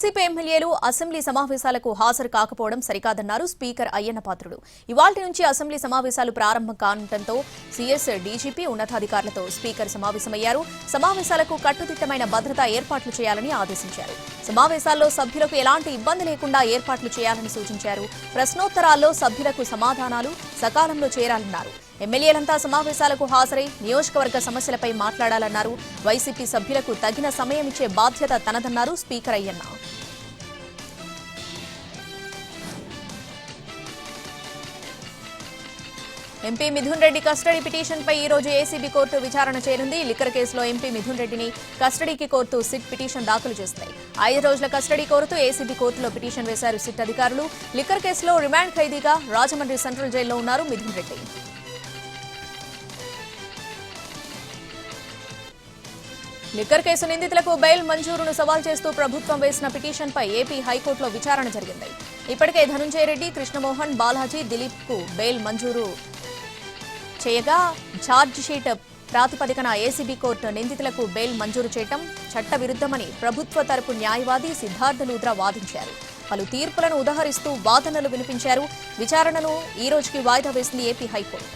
YCP ఎమ్మెల్యేలు assembly సమావేశాలకు హాజరు కాకపోవడం సరికాదన్నారు స్పీకర్ అయ్యన్న పాత్రుడు. ఇవాల్టి నుంచి అసెంబ్లీ సమావేశాలు ప్రారంభం కానుండటంతో సీఎస్ డీజీపీ ఉన్నతాధికారులతో స్పీకర్ సమావేశమయ్యారు. సమావేశాలకు కట్టుదిట్టమైన భద్రతా ఏర్పాట్లు చేయాలని ఆదేశించారు. సమావేశాల్లో సభ్యులకు ఎలాంటి ఇబ్బంది లేకుండా ఏర్పాట్లు చేయాలని సూచించారు. ప్రశ్నోత్తరాల్లో సభ్యులకు సమాధానాలు సకాలంలో చేరాలన్నారు. ఎమ్మెల్యేలంతా సమావేశాలకు హాజరై నియోజకవర్గ సమస్యలపై మాట్లాడాలన్నారు. వైసీపీ సభ్యులకు తగిన సమయం ఇచ్చే బాధ్యత తనదన్నారు speaker Ayyanna. MP Mithun Reddy custody పిటిషన్పై ఈ రోజు ఏసీబీ కోర్టు విచారణ చేయనుంది. లిక్కర్ కేసులో ఎంపీ మిథున్ రెడ్డిని కస్టడీకి కోర్టు సిట్ పిటిషన్ దాఖలు చేస్తాయి. 5 రోజుల కస్టడీ కోరుతూ ఏసీబీ కోర్టులో పిటిషన్ వేశారు సిట్ అధికారులు. లిక్కర్ కేసులో రిమాండ్ ఖైదీగా రాజమండ్రి సెంట్రల్ జైల్లో ఉన్నారు మిథున్ రెడ్డి. లిక్కర్ కేసు నిందితులకు బెయిల్ మంజూరును సవాల్ చేస్తూ ప్రభుత్వం వేసిన పిటిషన్పై ఏపీ హైకోర్టులో విచారణ జరిగింది. ఇప్పటికే ధనుంజయ రెడ్డి, కృష్ణమోహన్, బాలాజీ, దిలీప్ కు బెయిల్ మంజూరు చేయగా ఛార్జిషీట్ ప్రాతిపదికన ఏసీబీ కోర్టు నిందితులకు బెయిల్ మంజూరు చేయడం చట్టవిరుద్ధమని ప్రభుత్వ తరపు న్యాయవాది సిద్ధార్థ లూథ్రా వాదించారు. పలు తీర్పులను ఉదహరిస్తూ వాదనలు వినిపించారు. విచారణను ఈ రోజుకి వాయిదా వేసింది ఏపీ హైకోర్టు.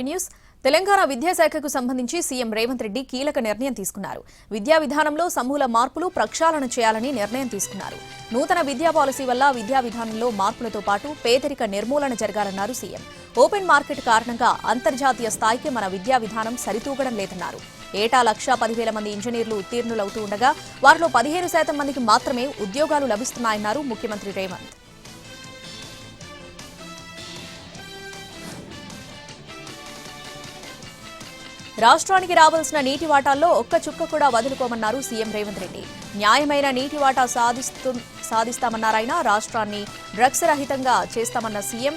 న్యూస్ తెలంగాణ విద్యాశాఖకు సంబంధించి సీఎం రేవంత్ రెడ్డి కీలక నిర్ణయం తీసుకున్నారు. విద్యా విధానంలో సమూల మార్పులు ప్రక్షాళన చేయాలని నిర్ణయం తీసుకున్నారు. నూతన విద్యా పాలసీ వల్ల విద్యా విధానంలో మార్పులతో పాటు పేదరిక నిర్మూలన జరగాలన్నారు సీఎం. ఓపెన్ మార్కెట్ కారణంగా అంతర్జాతీయ స్థాయికి మన విద్యా విధానం సరితూగడం లేదన్నారు. ఏటా 1,10,000 మంది ఇంజనీర్లు ఉత్తీర్ణులవుతూ ఉండగా వారిలో 15% మందికి మాత్రమే ఉద్యోగాలు లభిస్తున్నాయన్నారు ముఖ్యమంత్రి రేవంత్. రాష్ట్రానికి రావాల్సిన నీటి వాటాల్లో ఒక్క చుక్క కూడా వదులుకోమన్నారు సీఎం రేవంత్ రెడ్డి. న్యాయమైన నీటి వాటా సాధిస్తామన్నారాయన. రాష్ట్రాన్ని డ్రగ్స్ రహితంగా చేస్తామన్న సీఎం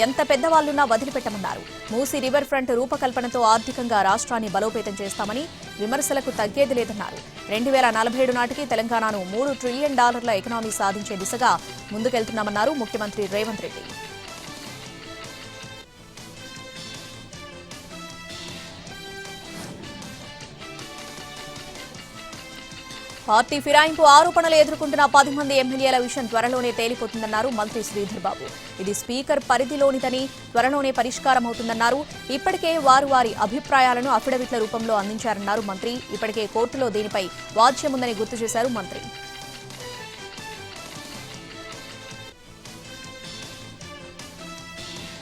ఎంత పెద్దవాళ్లున్నా వదిలిపెట్టమన్నారు. మూసీ రివర్ ఫ్రంట్ రూపకల్పనతో ఆర్థికంగా రాష్ట్రాన్ని బలోపేతం చేస్తామని విమర్శలకు తగ్గేది లేదన్నారు. 2047 నాటికి తెలంగాణను $3 ట్రిలియన్ ఎకనామీ సాధించే దిశగా ముందుకెళ్తున్నామన్నారు ముఖ్యమంత్రి రేవంత్ రెడ్డి. పార్టీ ఫిరాయింపు ఆరోపణలు ఎదుర్కొంటున్న 10 మంది ఎమ్మెల్యేల విషయం త్వరలోనే తేలిపోతుందన్నారు మంత్రి శ్రీధర్ బాబు. ఇది స్పీకర్ పరిధిలోనిదని త్వరలోనే పరిష్కారం అవుతుందన్నారు. ఇప్పటికే వారి అభిప్రాయాలను అఫిడవిట్ల రూపంలో అందించారన్నారు మంత్రి. ఇప్పటికే కోర్టులో దీనిపై వాద్యం ఉందని గుర్తు చేశారు మంత్రి.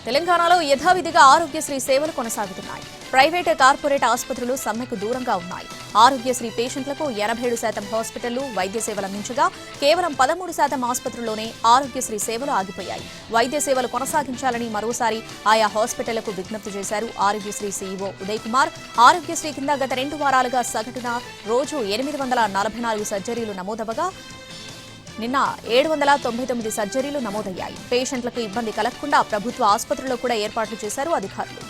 తెలంగాణలో యథావిధిగా ఆరోగ్యశ్రీ సేవలు కొనసాగుతున్నాయి. ప్రైవేట్, కార్పొరేట్ ఆసుపత్రులు సమ్మెకు దూరంగా ఉన్నాయి. ఆరోగ్యశ్రీ పేషెంట్లకు 87% హాస్పిటళ్లు వైద్య సేవలు అందించగా కేవలం 13% ఆసుపత్రుల్లోనే ఆరోగ్యశ్రీ సేవలు ఆగిపోయాయి. వైద్య సేవలు కొనసాగించాలని మరోసారి ఆయా హాస్పిటళ్లకు విజ్ఞప్తి చేశారు ఆరోగ్యశ్రీ సీఈఓ ఉదయ్ కుమార్. ఆరోగ్యశ్రీ కింద గత 2 వారాలుగా సగటున రోజు 844 సర్జరీలు నమోదవగా నిన్న 799 సర్జరీలు నమోదయ్యాయి. పేషెంట్లకు ఇబ్బంది కలగకుండా ప్రభుత్వ ఆసుపత్రుల్లో కూడా ఏర్పాట్లు చేశారు అధికారులు.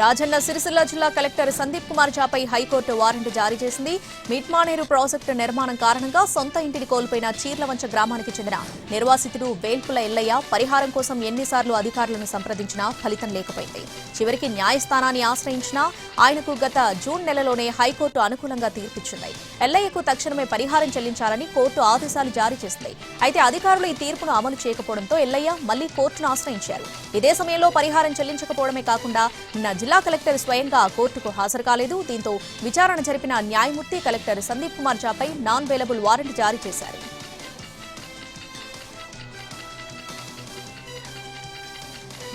రాజన్న సిరిసిల్ల జిల్లా కలెక్టర్ సందీప్ కుమార్ ఝాపై హైకోర్టు వారెంట్ జారీ చేసింది. మిట్మానేరు ప్రాజెక్టు నిర్మాణం కారణంగా సొంత ఇంటిని కోల్పోయిన చీర్లవంచ గ్రామానికి చెందిన నిర్వాసితుడు వేల్పుల ఎల్లయ్య పరిహారం కోసం ఎన్నిసార్లు అధికారులను సంప్రదించినా ఫలితం లేకపోయింది. చివరికి న్యాయస్థానాన్ని ఆశ్రయించినా ఆయనకు గత జూన్ నెలలోనే హైకోర్టు అనుకూలంగా తీర్పిచ్చింది. ఎల్లయ్యకు తక్షణమే పరిహారం చెల్లించాలని కోర్టు ఆదేశాలు జారీ చేసింది. అయితే అధికారులు ఈ తీర్పును అమలు చేయకపోవడంతో ఎల్లయ్య మళ్లీ కోర్టును ఆశ్రయించారు. ఇదే సమయంలో పరిహారం చెల్లించకపోవడమే కాకుండా నిన్న జిల్లా కలెక్టర్ స్వయంగా కోర్టుకు హాజరు కాలేదు. దీంతో విచారణ జరిపిన న్యాయమూర్తి కలెక్టర్ సందీప్ కుమార్ ఝాపై నాన్ వేలబుల్ వారెంట్ జారీ చేశారు.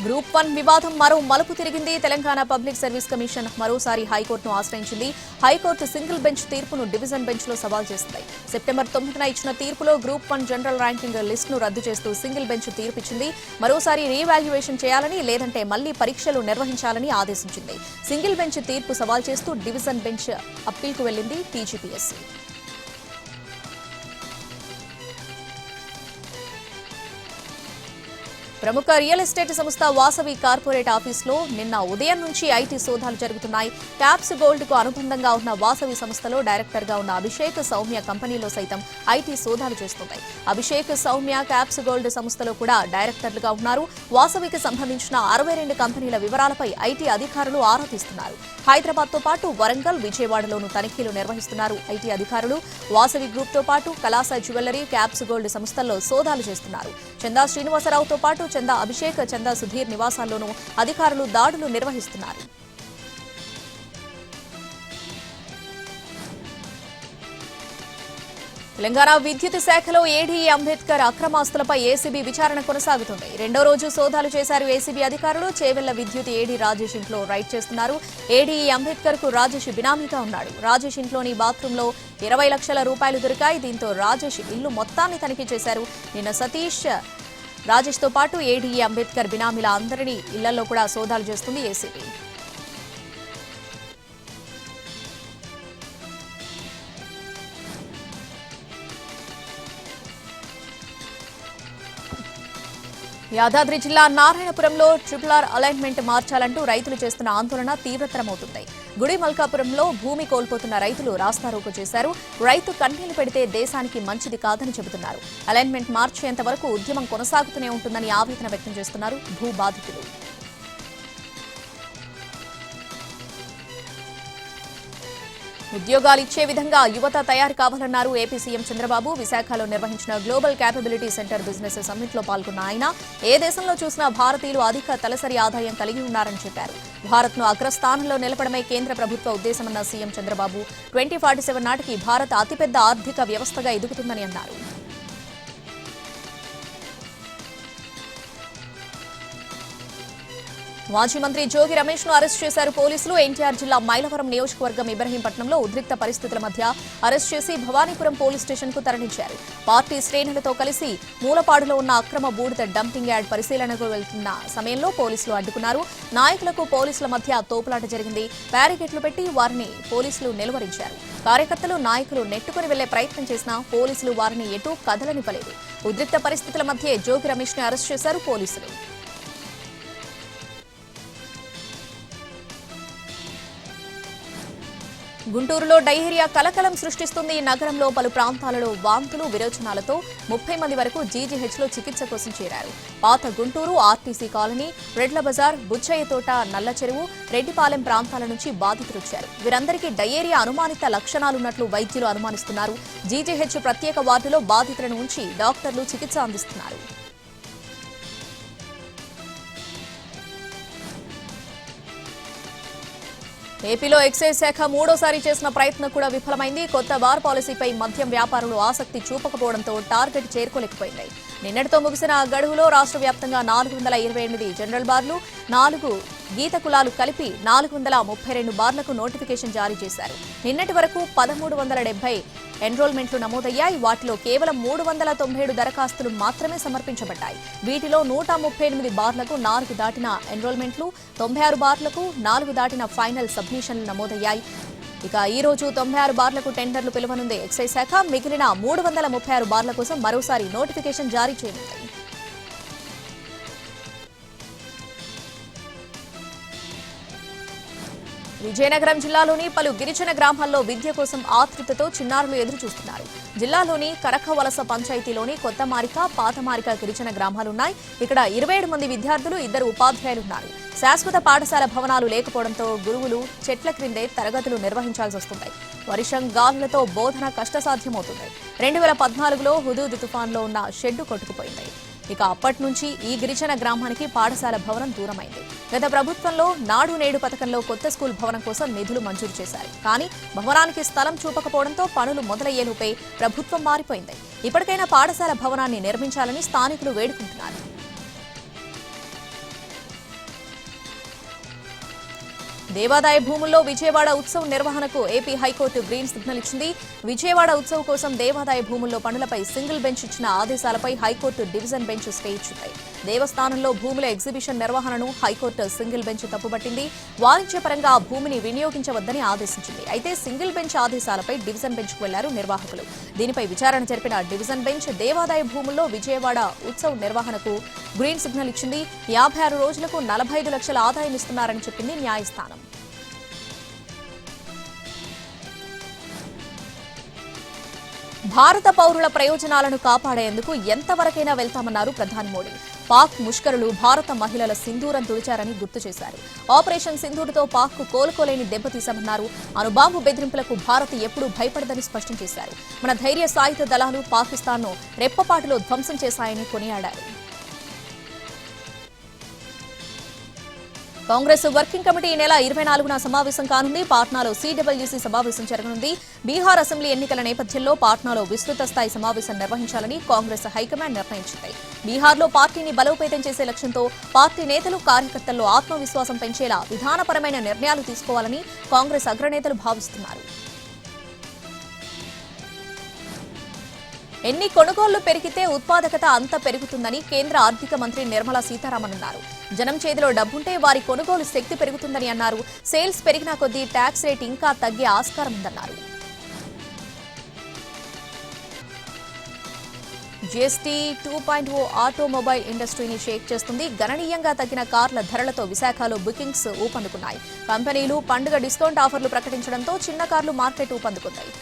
గ్రూప్ 1 వివాదం మరో మలుపు తిరిగింది. తెలంగాణ పబ్లిక్ సర్వీస్ కమిషన్ మరోసారి హైకోర్టును ఆశ్రయించింది. హైకోర్టు సింగిల్ బెంచ్ తీర్పును డివిజన్ బెంచ్ లో సవాల్ చేసింది. సెప్టెంబర్ 9న ఇచ్చిన తీర్పులో గ్రూప్ 1 జనరల్ ర్యాంకింగ్ లిస్టును రద్దు చేస్తూ సింగిల్ బెంచ్ తీర్పిచ్చింది. మరోసారి రీవాల్యుయేషన్ చేయాలని లేదంటే మళ్లీ పరీక్షలు నిర్వహించాలని ఆదేశించింది. సింగిల్ బెంచ్ తీర్పు సవాల్ చేస్తూ డివిజన్ బెంచ్ అప్పీల్కు వెళ్లింది టీజీపీఎస్సీ. ప్రముఖ రియల్ ఎస్టేట్ సంస్థ వాసవి కార్పొరేట్ ఆఫీసులో నిన్న ఉదయం నుంచి ఐటీ సోదాలు జరుగుతున్నాయి. క్యాప్స్ గోల్డ్ కు అనుబంధంగా ఉన్న వాసవి సంస్థలో డైరెక్టర్ గా ఉన్న అభిషేక్ సౌమ్య కంపెనీలో సైతం ఐటీ సోదాలు చేస్తున్నాయి. అభిషేక్ సౌమ్య క్యాప్స్ గోల్డ్ సంస్థలో కూడా డైరెక్టర్లుగా ఉన్నారు. వాసవికి సంబంధించిన 62 కంపెనీల వివరాలపై ఐటీ అధికారులు ఆరా తీస్తున్నారు. హైదరాబాద్ తో పాటు వరంగల్, విజయవాడలోనూ తనిఖీలు నిర్వహిస్తున్నారు. ఐటీ అధికారులు వాసవి గ్రూప్ తో పాటు కలాసా జ్యువెలరీ, క్యాప్స్ గోల్డ్ సంస్థల్లో సోదాలు చేస్తున్నారు. చందా శ్రీనివాసరావుతో పాటు చందా అభిషేక్, చందా సుధీర్ నివాసాల్లోనూ అధికారులు దాడులు నిర్వహిస్తున్నారు. తెలంగాణ విద్యుత్ శాఖలో ఏడీఈ అంబేద్కర్ అక్రమాస్తులపై ఏసీబీ విచారణ కొనసాగుతుంది. రెండో రోజు సోదాలు చేశారు ఏసీబీ అధికారులు. చేవెళ్ల విద్యుత్ ఏడీ రాజేష్ ఇంట్లో రైడ్ చేస్తున్నారు. ఏడీఈ అంబేద్కర్ కు రాజేష్ బినామీగా ఉన్నాడు. రాజేష్ ఇంట్లోని బాత్రూంలో 20 లక్షల రూపాయలు దొరికాయి. దీంతో రాజేష్ ఇల్లు మొత్తాన్ని తనిఖీ చేశారు. నిన్న సతీష్, రాజేష్ తో పాటు ఏడీఈ అంబేద్కర్ బినామీల అందరినీ ఇళ్లలో కూడా సోదాలు చేస్తుంది ఏసీబీ. యాదాద్రి జిల్లా నారాయణపురంలో RRR అలైన్మెంట్ మార్చాలంటూ రైతులు చేస్తున్న ఆందోళన తీవ్రతరమవుతుంది. గుడి మల్కాపురంలో భూమి కోల్పోతున్న రైతులు రాస్తారోకో చేశారు. రైతు కన్నీళ్లు పెడితే దేశానికి మంచిది కాదని చెబుతున్నారు. అలైన్మెంట్ మార్చేంత వరకు ఉద్యమం కొనసాగుతూనే ఉంటుందని ఆవేదన వ్యక్తం చేస్తున్నారు భూ బాధితులు. ఉద్యోగాలు ఇచ్చే విధంగా యువత తయారు కావాలన్నారు ఏపీ సీఎం చంద్రబాబు. విశాఖలో నిర్వహించిన global capability centre business summit లో పాల్గొన్న ఆయన ఏ దేశంలో చూసినా భారతీయులు అధిక తలసరి ఆదాయం కలిగి ఉన్నారని చెప్పారు. భారత్ ను అగ్రస్థానంలో నిలపడమే కేంద్ర ప్రభుత్వ ఉద్దేశమన్న సీఎం చంద్రబాబు 2047 నాటికి భారత్ అతిపెద్ద ఆర్థిక వ్యవస్థగా ఎదుగుతుందని అన్నారు. మాజీ మంత్రి జోగి రమేష్ ను అరెస్ట్ చేశారు పోలీసులు. ఎన్టీఆర్ జిల్లా మైలవరం నియోజకవర్గం ఇబ్రహీంపట్నంలో ఉద్రిక్త పరిస్థితుల మధ్య అరెస్ట్ చేసి భవానీపురం పోలీస్ స్టేషన్ కు తరలించారు. పార్టీ శ్రేణులతో కలిసి మూలపాడులో ఉన్న అక్రమ బూడిద డంపింగ్ యార్డ్ పరిశీలనకు వెళ్తున్న సమయంలో పోలీసులు అడ్డుకున్నారు. నాయకులకు పోలీసుల మధ్య తోపులాట జరిగింది. బ్యారికేడ్లు పెట్టి వారిని పోలీసులు నిలువరించారు. కార్యకర్తలు, నాయకులు నెట్టుకుని వెళ్లే ప్రయత్నం చేసినా పోలీసులు వారిని ఎటూ కదలనివ్వలేదు. ఉద్రిక్త పరిస్థితుల మధ్య జోగి రమేష్ ను అరెస్ట్ చేశారు పోలీసులు. గుంటూరులో డయేరియా కలకలం సృష్టిస్తుంది. నగరంలో పలు ప్రాంతాలలో వాంతులు, విరోచనాలతో 30 మంది వరకు జీజీహెచ్లో చికిత్స కోసం చేరారు. పాత గుంటూరు, ఆర్టీసీ కాలనీ, రెడ్ల బజార్, బుచ్చయ్య తోట, నల్ల చెరువు, రెడ్డిపాలెం ప్రాంతాల నుంచి బాధితులొచ్చారు. వీరందరికీ డయేరియా అనుమానిత లక్షణాలున్నట్లు వైద్యులు అనుమానిస్తున్నారు. జీజీహెచ్ ప్రత్యేక వార్డులో బాధితులను ఉంచి డాక్టర్లు చికిత్స అందిస్తున్నారు. ఏపీలో ఎక్సైజ్ శాఖ మూడోసారి చేసిన ప్రయత్నం కూడా విఫలమైంది. కొత్త బార్ పాలసీపై మద్యం వ్యాపారులు ఆసక్తి చూపకపోవడంతో టార్గెట్ చేరుకోలేకపోయింది. నిన్నటితో ముగిసిన గడువులో రాష్ట్ర వ్యాప్తంగా 428 జనరల్ బార్లు, 4 గీత కులాలు కలిపి 432 బార్లకు నోటిఫికేషన్ జారీ చేశారు. నిన్నటి వరకు 1370 ఎన్రోల్మెంట్లు నమోదయ్యాయి. వాటిలో కేవలం 397 దరఖాస్తులు మాత్రమే సమర్పించబడ్డాయి. వీటిలో 138 బార్లకు 4 దాటిన ఎన్రోల్మెంట్లు, 96 బార్లకు 4 దాటిన ఫైనల్ సబ్మిషన్లు నమోదయ్యాయి. ఇక ఈ రోజు 96 బార్లకు టెండర్లు పిలువనుంది ఎక్సైజ్ శాఖ. మిగిలిన 336 బార్ల కోసం మరోసారి నోటిఫికేషన్ జారీ చేయనుంది. విజయనగరం జిల్లాలోని పలు గిరిజన గ్రామాల్లో విద్య కోసం ఆతృతతో చిన్నారులు ఎదురు చూస్తున్నారు. జిల్లాలోని కరఖవలస పంచాయతీలోని కొత్త మారిక, పాత మారిక గిరిజన గ్రామాలున్నాయి. ఇక్కడ 27 మంది విద్యార్థులు, 2 ఉపాధ్యాయులున్నారు. శాశ్వత పాఠశాల భవనాలు లేకపోవడంతో గురువులు చెట్ల క్రిందే తరగతులు నిర్వహించాల్సి వస్తున్నాయి. వర్షం, గాలులతో బోధన కష్టసాధ్యమవుతుంది. 2014లో హుదూద్ తుఫాన్లో ఉన్న షెడ్డు కొట్టుకుపోయింది. ఇక అప్పటి నుంచి ఈ గిరిజన గ్రామానికి పాఠశాల భవనం దూరమైంది. గత ప్రభుత్వంలో నాడు నేడు పథకంలో కొత్త స్కూల్ భవనం కోసం నిధులు మంజూరు చేశారు. కానీ భవనానికి స్థలం చూపకపోవడంతో పనులు మొదలయ్యేలోపే ప్రభుత్వం మారిపోయింది. ఇప్పటికైనా పాఠశాల భవనాన్ని నిర్మించాలని స్థానికులు వేడుకుంటున్నారు. దేవాదాయ భూముల్లో విజయవాడ ఉత్సవ్ నిర్వహణకు ఏపీ హైకోర్టు గ్రీన్ సిగ్నల్ ఇచ్చింది. విజయవాడ ఉత్సవ్ కోసం దేవాదాయ భూముల్లో పనులపై సింగిల్ బెంచ్ ఇచ్చిన ఆదేశాలపై హైకోర్టు డివిజన్ బెంచ్ స్టే ఇచ్చింది. దేవస్థానంలో భూముల ఎగ్జిబిషన్ నిర్వహణను హైకోర్టు సింగిల్ బెంచ్ తప్పుపట్టింది. వాణిజ్యపరంగా ఆ భూమిని వినియోగించవద్దని ఆదేశించింది. అయితే సింగిల్ బెంచ్ ఆదేశాలపై డివిజన్ బెంచ్కు వెళ్లారు నిర్వాహకులు. దీనిపై విచారణ జరిపిన డివిజన్ బెంచ్ దేవాదాయ భూముల్లో విజయవాడ ఉత్సవ్ నిర్వహణకు గ్రీన్ సిగ్నల్ ఇచ్చింది. 56 రోజులకు 45 లక్షల ఆదాయం ఇస్తున్నారని చెప్పింది న్యాయస్థానం. భారత పౌరుల ప్రయోజనాలను కాపాడేందుకు ఎంతవరకైనా వెళ్తామన్నారు ప్రధాని మోడీ. పాక్ ముష్కరులు భారత మహిళల సింధూరం తుడిచారని గుర్తు చేశారు. ఆపరేషన్ సింధూర్తో పాక్కు కోలుకోలేని దెబ్బతీశామన్నారు. అణుబాంబు బెదిరింపులకు భారత్ ఎప్పుడూ భయపడదని స్పష్టం చేశారు. మన ధైర్య సాయుధ దళాలు పాకిస్తాన్ను రెప్పపాటులో ధ్వంసం చేశాయని కొనియాడారు. కాంగ్రెస్ వర్కింగ్ కమిటీ ఈ నెల 24న సమావేశం కానుంది. పాట్నాలో సిడబ్ల్యూసీ సమావేశం జరగనుంది. బీహార్ అసెంబ్లీ ఎన్నికల నేపథ్యంలో పాట్నాలో విస్తృత స్థాయి సమావేశం నిర్వహించాలని కాంగ్రెస్ హైకమాండ్ నిర్ణయించింది. బీహార్లో పార్టీని బలోపేతం చేసే లక్ష్యంతో పార్టీ నేతలు, కార్యకర్తల్లో ఆత్మవిశ్వాసం పెంచేలా విధానపరమైన నిర్ణయాలు తీసుకోవాలని కాంగ్రెస్ అగ్రనేతలు భావిస్తున్నారు. ఎన్ని కొనుగోళ్లు పెరిగితే ఉత్పాదకత అంత పెరుగుతుందని కేంద్ర ఆర్థిక మంత్రి నిర్మలా సీతారామన్ అన్నారు. జనం చేతిలో డబ్బుంటే వారి కొనుగోలు శక్తి పెరుగుతుందని అన్నారు. సేల్స్ పెరిగిన కొద్దీ ట్యాక్స్ రేట్ ఇంకా తగ్గే ఆస్కారం ఉందన్నారు. జీఎస్టీ 2.0 ఆటోమొబైల్ ఇండస్ట్రీని షేక్ చేస్తుంది. గణనీయంగా తగ్గిన కార్ల ధరలతో విశాఖలో బుకింగ్స్ ఊపందుకున్నాయి. కంపెనీలు పండుగ డిస్కౌంట్ ఆఫర్లు ప్రకటించడంతో చిన్న కార్లు మార్కెట్ ఊపందుకుంటాయి.